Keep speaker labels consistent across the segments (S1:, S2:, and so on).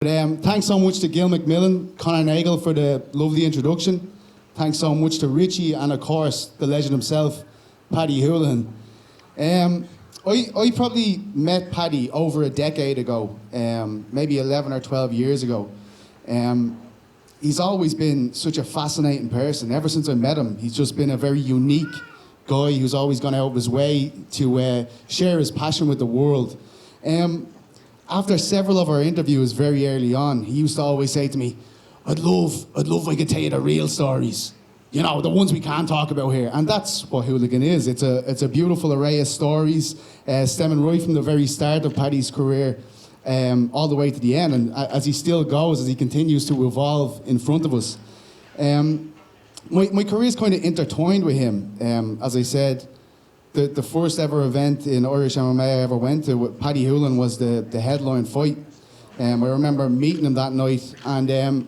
S1: Thanks so much to Gil McMillan, Conor Nagel for the lovely introduction. Thanks so much to Richie and, of course, the legend himself, Paddy Holohan. I probably met Paddy over a decade ago, maybe 11 or 12 years ago. He's always been such a fascinating person. Ever since I met him, he's just been a very unique guy who's always gone out of his way to share his passion with the world. After several of our interviews very early on, he used to always say to me, I'd love if I could tell you the real stories. You know, the ones we can't talk about here. And that's what Hooligan is. It's a beautiful array of stories, stemming right from the very start of Paddy's career, all the way to the end. And as he still goes, as he continues to evolve in front of us. My career is kind of intertwined with him. As I said, the first ever event in Irish MMA I ever went to with Paddy Holohan was the headline fight. I remember meeting him that night, and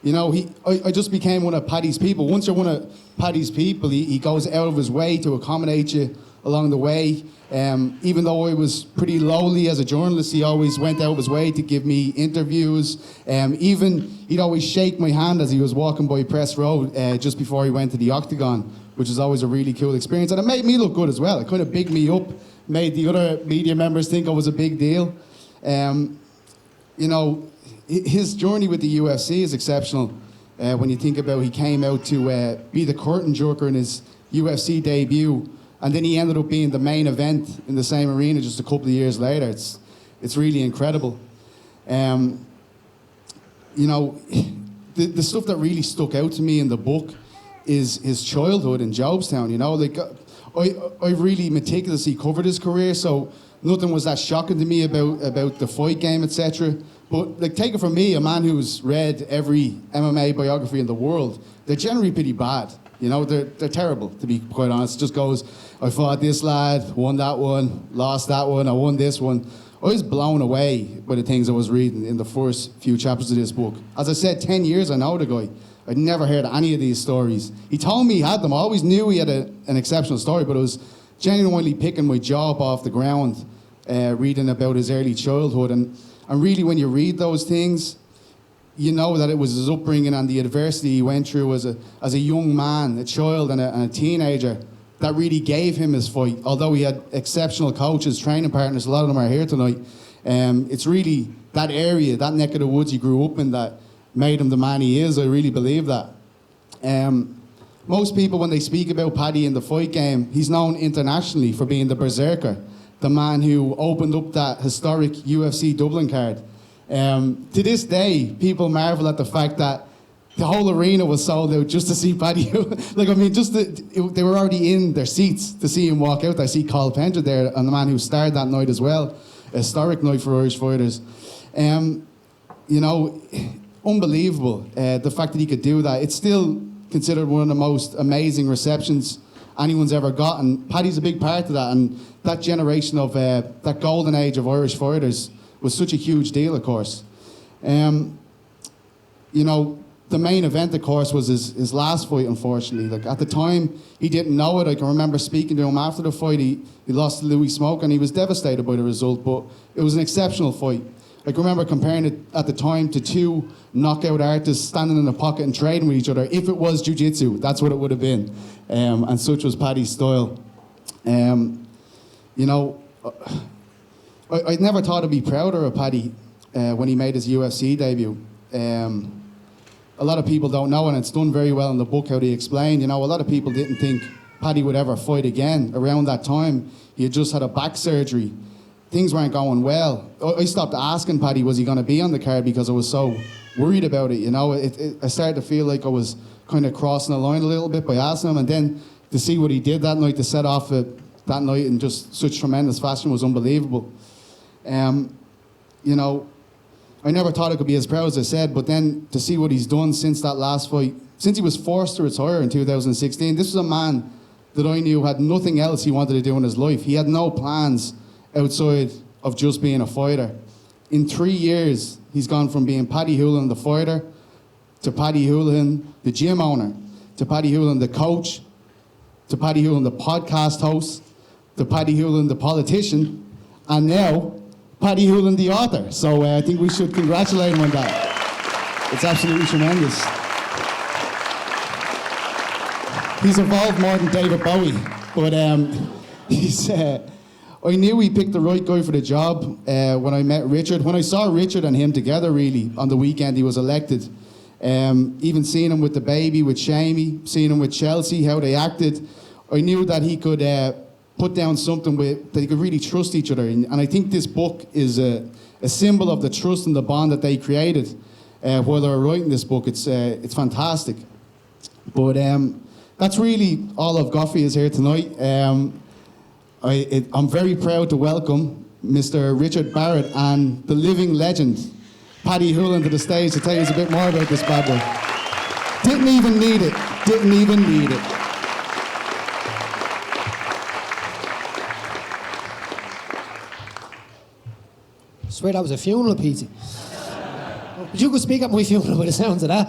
S1: you know, I just became one of Paddy's people. Once you're one of Paddy's people, he goes out of his way to accommodate you along the way. Even though I was pretty lowly as a journalist, he always went out of his way to give me interviews. Even he'd always shake my hand as he was walking by Press Road just before he went to the Octagon, which is always a really cool experience. And it made me look good as well. It kind of bigged me up, made the other media members think I was a big deal. You know, his journey with the UFC is exceptional. When you think about, he came out to be the curtain jerker in his UFC debut, and then he ended up being the main event in the same arena just a couple of years later. It's really incredible. You know, the stuff that really stuck out to me in the book is his childhood in Jobstown. You know, like I really meticulously covered his career, so nothing was that shocking to me about the fight game, etc. But like, take it from me, a man who's read every MMA biography in the world, they're generally pretty bad. You know, they're terrible, to be quite honest. It just goes, I fought this lad, won that one, lost that one, I won this one. I was blown away by the things I was reading in the first few chapters of this book. As I said, 10 years I know the guy. I'd never heard any of these stories. He told me he had them. I always knew he had an exceptional story, but it was genuinely picking my jaw up off the ground, reading about his early childhood. And really, when you read those things, you know that it was his upbringing and the adversity he went through as a young man, a child and a teenager, that really gave him his fight. Although he had exceptional coaches, training partners, a lot of them are here tonight. It's really that area, that neck of the woods he grew up in, that made him the man he is. I really believe that. Most people, when they speak about Paddy in the fight game, he's known internationally for being the berserker, the man who opened up that historic UFC Dublin card. To this day, people marvel at the fact that the whole arena was sold out just to see Paddy. Like, I mean, they were already in their seats to see him walk out. I see Carl Penter there, and the man who starred that night as well. A historic night for Irish fighters. You know, unbelievable, the fact that he could do that. It's still considered one of the most amazing receptions anyone's ever got, and Paddy's a big part of that. And that generation of that golden age of Irish fighters was such a huge deal, of course. You know, the main event, of course, was his last fight, unfortunately. Like, at the time, he didn't know it. I can remember speaking to him after the fight. He lost to Louis Smoke, and he was devastated by the result, but it was an exceptional fight. I can remember comparing it at the time to two knockout artists standing in a pocket and trading with each other. If it was jiu-jitsu, that's what it would have been. And such was Paddy's style. You know, I never thought I'd be prouder of Paddy when he made his UFC debut. A lot of people don't know, and it's done very well in the book how they explain. You know, a lot of people didn't think Paddy would ever fight again. Around that time, he had just had a back surgery. Things weren't going well. I stopped asking Paddy, was he going to be on the card, because I was so worried about it. You know, I started to feel like I was kind of crossing the line a little bit by asking him, and then to see what he did that night, to set off that night in just such tremendous fashion, was unbelievable. You know, I never thought I could be as proud as I said, but then to see what he's done since that last fight, since he was forced to retire in 2016, this was a man that I knew had nothing else he wanted to do in his life. He had no plans outside of just being a fighter. In 3 years, he's gone from being Paddy Holohan, the fighter, to Paddy Holohan, the gym owner, to Paddy Holohan, the coach, to Paddy Holohan, the podcast host, to Paddy Holohan, the politician, and now Paddy Hooligan, the author. So I think we should congratulate him on that. It's absolutely tremendous. He's evolved more than David Bowie, but he's. I knew he picked the right guy for the job when I met Richard. When I saw Richard and him together, really, on the weekend he was elected. Even seeing him with the baby, with Shamey, seeing him with Chelsea, how they acted, I knew that he could put down something that he could really trust each other. And I think this book is a symbol of the trust and the bond that they created while they were writing this book. It's fantastic. But that's really all I've got for you here tonight. I'm very proud to welcome Mr. Richard Barrett and the living legend, Paddy Hooligan, to the stage to tell you a bit more about this bad boy. Didn't even need it. Didn't even need it.
S2: I swear that was a funeral, Petesy. But you could speak at my funeral by the sounds of that.